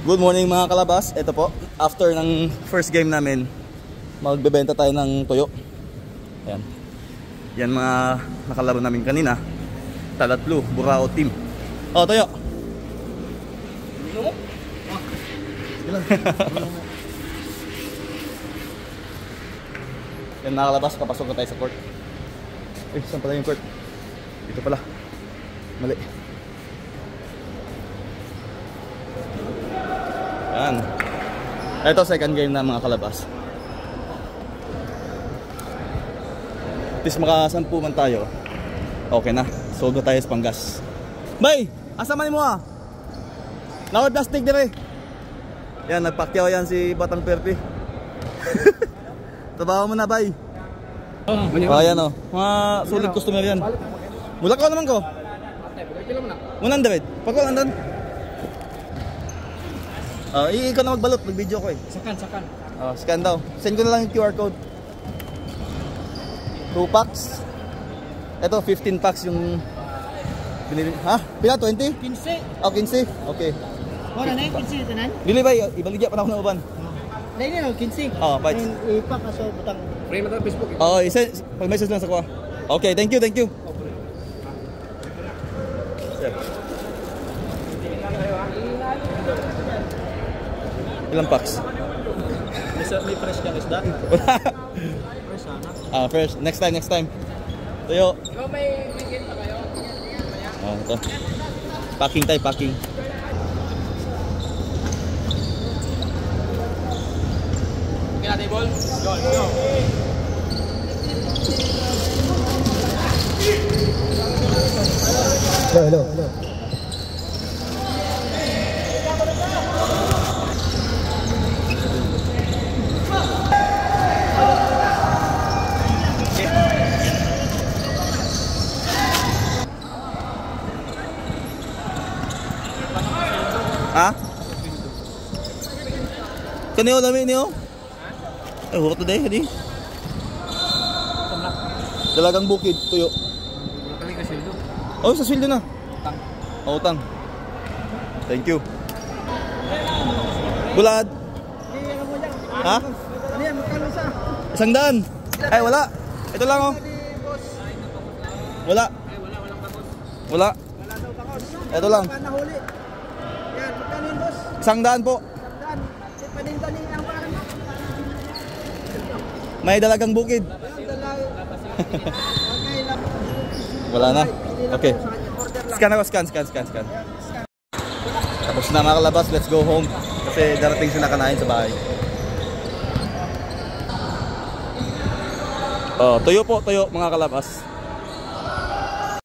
Good morning mga kalabas. Ito po, after ng first game namin, magbebenta tayo ng tuyo. Ayan. Yan mga nakalaban namin kanina. Talat Blue, Burao team. Oh, tuyo. Yan mga kalabas, papasok na tayo sa court. Eh, saan pala yung court? Dito pala. Mali. Yan. Ito second game na mga kalabas. At least makasampu man tayo. Okay na. Sold na tayo sa Panggas. Bay! Asa man mo ah? Nawad plastic dire. Yan, nagpakyaw yan si Batang Perpi. Trabaho mo na, bay. Oh, yan o. Mga solid customer yan. Mulak ko naman ko. Munan David. Pag ko nandan. Ikaw na magbalot, mag-video ko eh. Sakan. Scan daw. Send ko na lang yung QR code. 2 packs. Ito, 15 packs yung binili. Ha? Pila? 20? 15. Oh, 15? Okay. Wala na yung 15 ito nan? Dili ba, ibaligya pa na ako na uban. Dahil na, 15. Oo, bites. Ipak ka sa butang. Frame na Facebook. Oo, pag-message lang sa kuha. Okay, thank you. Sir. Ilang packs? May fresh kang isda? Fresh sana. Fresh. Next time. Tuyo. Ikaw may weekend pa kayo? Ito. Packing tayo, packing. Okay natin, ball. Go. Hello. Ha? Kaniyo lami niyo? Eh, hurot na day, Dalagang bukid, tuyo. Kami ka sildo. Oh, sa sildo na. Utang. Oh, utang. Thank you. Bulad. Ha? Ano yan, magkano sa? 100. Ay, wala. Ito lang oh. Wala. Walang bakos. Wala. Wala daw bakos. Ito lang. Nahuli. Yan, magkano yun, boss? 100 po. 100. Si panintan niya ang parang. May dalagang bukid. Wala na. Okay. Scan ako, scan. Tapos na mga kalabas, let's go home. Kasi darating sila kanain sa bahay. Tuyo po, mga kalabas.